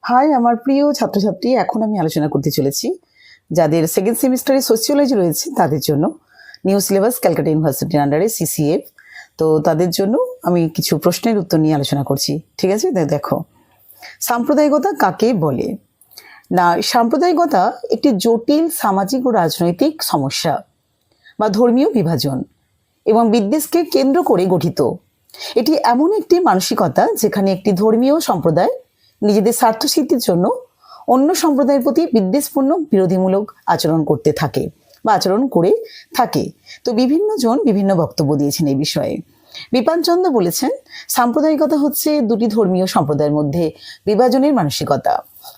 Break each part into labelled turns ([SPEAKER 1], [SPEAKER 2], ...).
[SPEAKER 1] High আমার প্রিয় ছাত্রছাত্রী, এখন আমি আলোচনা করতে চলেছি যাদের সেকেন্ড সেমিস্টারে সোশিওলজি রয়েছে তাদের জন্য নিউ সিলেবাস ক্যালকাটা ইউনিভার্সিটির আন্ডারে সিসিএফ। তো তাদের জন্য আমি কিছু প্রশ্নের উত্তর নিয়ে আলোচনা করছি, ঠিক আছে? দেখো, সাম্প্রদায়িকতা কাকে বলে? না, সাম্প্রদায়িকতা একটি জটিল সামাজিক ও রাজনৈতিক সমস্যা বা ধর্মীয় বিভাজন এবং বিদ্বেষকে কেন্দ্র করে গঠিত। এটি এমন একটি মানসিকতা যেখানে একটি ধর্মীয় সম্প্রদায় নিজেদের স্বার্থসিদ্ধির জন্য অন্য সম্প্রদায়ের প্রতি বিদ্বেষপূর্ণ বিরোধীমূলক আচরণ করতে থাকে বা আচরণ করে থাকে। তো বিভিন্ন জন বিভিন্ন বক্তব্য দিয়েছেন এই বিষয়ে। বিপানচন্দ্র বলেছেন, সাম্প্রদায়িকতা হচ্ছে দুটি ধর্মীয় সম্প্রদায়ের মধ্যে বিভাজনের মানসিকতা,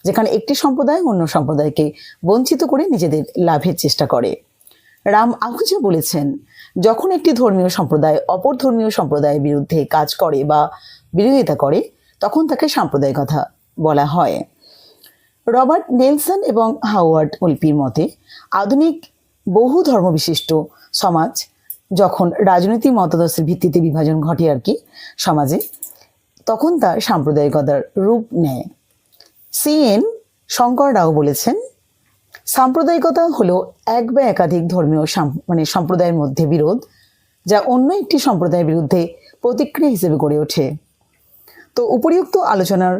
[SPEAKER 1] যেখানে একটি সম্প্রদায় অন্য সম্প্রদায়কে বঞ্চিত করে নিজেদের লাভের চেষ্টা করে। রাম আহুজা বলেছেন, যখন একটি ধর্মীয় সম্প্রদায় অপর ধর্মীয় সম্প্রদায়ের বিরুদ্ধে কাজ করে বা বিরোধিতা করে তখন তাকে সাম্প্রদায়িকতা বলা হয়। রবার্ট নেলসন এবং হাওয়ার্ড ওলপির মতে আধুনিক বহু ধর্মবিশিষ্ট সমাজ যখন রাজনৈতিক মতাদর্শের ভিত্তিতে বিভাজন ঘটে সমাজে, তখন তা সাম্প্রদায়িকতার রূপ নেয়। CN শঙ্কর রাও বলেছেন, সাম্প্রদায়িকতা হলো এক বা একাধিক ধর্মীয় সম্প্রদায়ের মধ্যে বিরোধ যা অন্য একটি সম্প্রদায়ের বিরুদ্ধে প্রতিক্রিয়া হিসেবে গড়ে ওঠে। তো উপরিউক্ত আলোচনার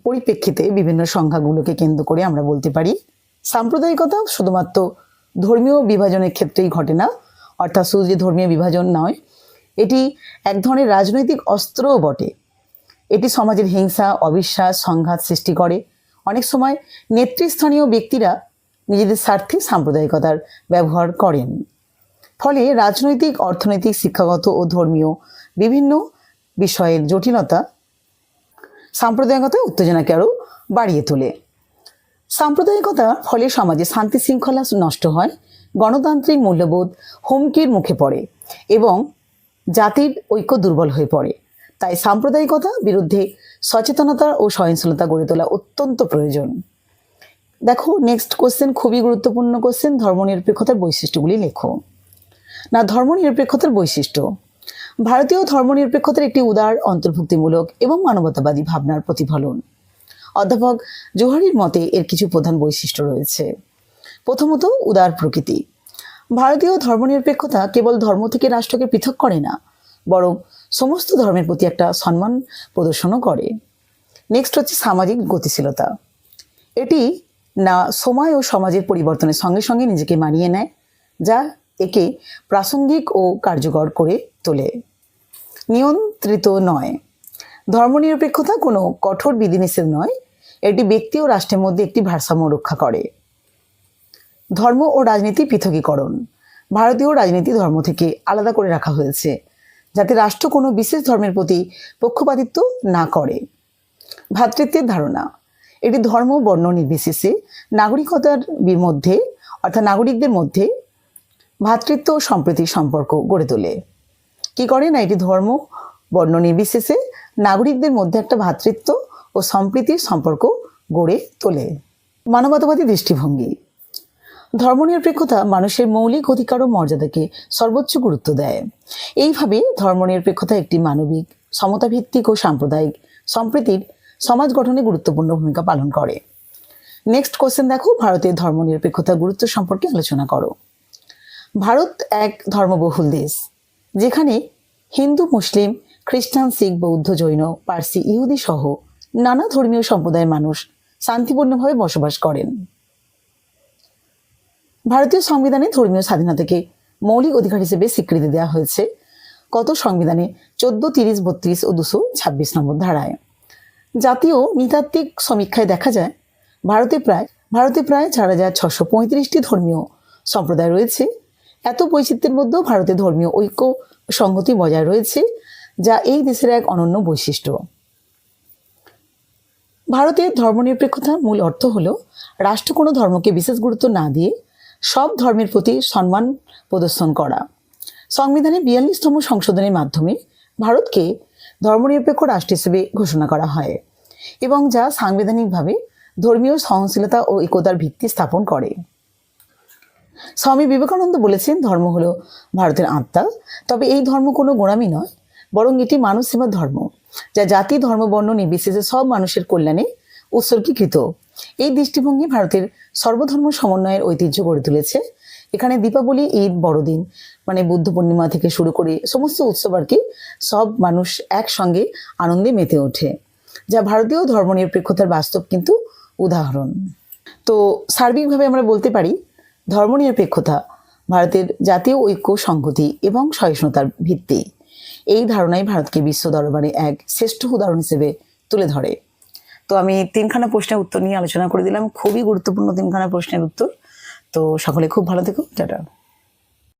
[SPEAKER 1] পরিপ্রেক্ষিতে বিভিন্ন সংখ্যাগুলোকে কেন্দ্র করে আমরা বলতে পারি, সাম্প্রদায়িকতা শুধুমাত্র ধর্মীয় বিভাজনের ক্ষেত্রেই ঘটে না, অর্থাৎ শুধু যে ধর্মীয় বিভাজন নয়, এটি এক ধরনের রাজনৈতিক অস্ত্রও বটে। এটি সমাজের হিংসা, অবিশ্বাস, সংঘাত সৃষ্টি করে। অনেক সময় নেতৃস্থানীয় ব্যক্তিরা নিজেদের স্বার্থে সাম্প্রদায়িকতার ব্যবহার করেন। ফলে রাজনৈতিক, অর্থনৈতিক, শিক্ষাগত ও ধর্মীয় বিভিন্ন বিষয়ের জটিলতা সাম্প্রদায়িকতা উত্তেজনাকে আরও বাড়িয়ে তোলে। সাম্প্রদায়িকতার ফলে সমাজে শান্তি শৃঙ্খলা নষ্ট হয়, গণতান্ত্রিক মূল্যবোধ হুমকির মুখে পড়ে এবং জাতির ঐক্য দুর্বল হয়ে পড়ে। তাই সাম্প্রদায়িকতা বিরুদ্ধে সচেতনতা ও সহিংসতা গড়ে তোলা অত্যন্ত প্রয়োজন। দেখো, নেক্সট কোশ্চেন খুবই গুরুত্বপূর্ণ কোশ্চেন, ধর্মনিরপেক্ষতার বৈশিষ্ট্যগুলি লেখো। না, ধর্মনিরপেক্ষতার বৈশিষ্ট্য। ভারতীয় ধর্মনিরপেক্ষতার একটি উদার, অন্তর্ভুক্তিমূলক এবং মানবতাবাদী ভাবনার প্রতিফলন। অধ্যাপক জোহরির মতে এর কিছু প্রধান বৈশিষ্ট্য রয়েছে। প্রথমত, উদার প্রকৃতি। ভারতীয় ধর্মনিরপেক্ষতা কেবল ধর্ম থেকে রাষ্ট্রকে পৃথক করে না, বরং সমস্ত ধর্মের প্রতি একটা সম্মান প্রদর্শনও করে। নেক্সট হচ্ছে সামাজিক গতিশীলতা। এটি না সময় ও সমাজের পরিবর্তনের সঙ্গে সঙ্গে নিজেকে মানিয়ে নেয়, যা একে প্রাসঙ্গিক ও কার্যকর করে তোলে। নিয়ন্ত্রিত নয়। ধর্মনিরপেক্ষতা কোনো কঠোর বিধিনিষেধ নয়, এটি ব্যক্তি ও রাষ্ট্রের মধ্যে একটি ভারসাম্য রক্ষা করে। ধর্ম ও রাজনীতি পৃথকীকরণ। ভারতীয় রাজনীতি ধর্ম থেকে আলাদা করে রাখা হয়েছে, যাতে রাষ্ট্র কোনো বিশেষ ধর্মের প্রতি পক্ষপাতিত্ব না করে। ভ্রাতৃত্বের ধারণা। এটি ধর্ম বর্ণ নির্বিশেষে নাগরিকতার মধ্যে অর্থাৎ নাগরিকদের মধ্যে ভ্রাতৃত্ব ও সম্প্রীতির সম্পর্ক গড়ে তোলে। কি করে না, এটি ধর্ম বর্ণ নির্বিশেষে নাগরিকদের মধ্যে একটা ভ্রাতৃত্ব ও সম্প্রীতির সম্পর্ক গড়ে তোলে। মানবতাবাদী দৃষ্টিভঙ্গি। ধর্মনিরপেক্ষতা মানুষের মৌলিক অধিকার ও মর্যাদাকে সর্বোচ্চ গুরুত্ব দেয়। এইভাবে ধর্মনিরপেক্ষতা একটি মানবিক, সমতাভিত্তিক ও সাম্প্রদায়িক সম্প্রীতির সমাজ গঠনে গুরুত্বপূর্ণ ভূমিকা পালন করে। নেক্সট কোশ্চেন দেখো, ভারতের ধর্মনিরপেক্ষতার গুরুত্ব সম্পর্কে আলোচনা করো। ভারত এক ধর্মবহুল দেশ, যেখানে হিন্দু, মুসলিম, খ্রিস্টান, শিখ, বৌদ্ধ, জৈন, পার্সি, ইহুদি সহ নানা ধর্মীয় সম্প্রদায়ের মানুষ শান্তিপূর্ণভাবে বসবাস করেন। ভারতীয় সংবিধানে ধর্মীয় স্বাধীনতাকে মৌলিক অধিকার হিসেবে স্বীকৃতি দেওয়া হয়েছে কত সংবিধানে 14, 30, 32 ও 226 নম্বর ধারায়। জাতীয় নৃতাত্ত্বিক সমীক্ষায় দেখা যায় ভারতে প্রায় 4635টি ধর্মীয় সম্প্রদায় রয়েছে। এত বৈচিত্র্যের মধ্যেও ভারতে ধর্মীয় ঐক্য ও সংহতি বজায় রয়েছে, যা এই দেশের এক অনন্য বৈশিষ্ট্য। ভারতের ধর্মনিরপেক্ষতার মূল অর্থ হল রাষ্ট্র কোনো ধর্মকে বিশেষ গুরুত্ব না দিয়ে সব ধর্মের প্রতি সম্মান প্রদর্শন করা। সংবিধানে 42তম সংশোধনের মাধ্যমে ভারতকে ধর্মনিরপেক্ষ রাষ্ট্র হিসেবে ঘোষণা করা হয় এবং যা সাংবিধানিকভাবে ধর্মীয় সহনশীলতা ও একতার ভিত্তি স্থাপন করে। স্বামী বিবেকানন্দ বলেছেন, ধর্ম হলো ভারতের আত্মা, তবে এই ধর্ম কোনো গোঁড়ামি নয়, বরং এটি মানব সেবার ধর্ম, যা জাতি, ধর্ম, বর্ণ নির্বিশেষে সব মানুষের কল্যাণে উৎসর্গীকৃত। এই দৃষ্টিভঙ্গি ভারতের সর্বধর্ম সমন্বয়ের ঐতিহ্য গড়ে তুলেছে। এখানে দীপাবলি, ঈদ, বড়দিন মানে বুদ্ধ পূর্ণিমা থেকে শুরু করে সমস্ত উৎসব আর কি সব মানুষ একসঙ্গে আনন্দে মেতে ওঠে, যা ভারতীয় ধর্মনিরপেক্ষতার বাস্তব কিন্তু উদাহরণ। তো সার্বিকভাবে আমরা বলতে পারি ধর্মনিরপেক্ষতা ভারতের জাতীয় ঐক্য, সংহতি এবং সহিষ্ণুতার ভিত্তি। এই ধারণাই ভারতকে বিশ্ব দরবারে এক শ্রেষ্ঠ উদাহরণ হিসেবে তুলে ধরে। তো আমি 3খানা প্রশ্নের উত্তর নিয়ে আলোচনা করে দিলাম, খুবই গুরুত্বপূর্ণ 3খানা প্রশ্নের উত্তর। তো সকলে খুব ভালো থেকো, টাটা।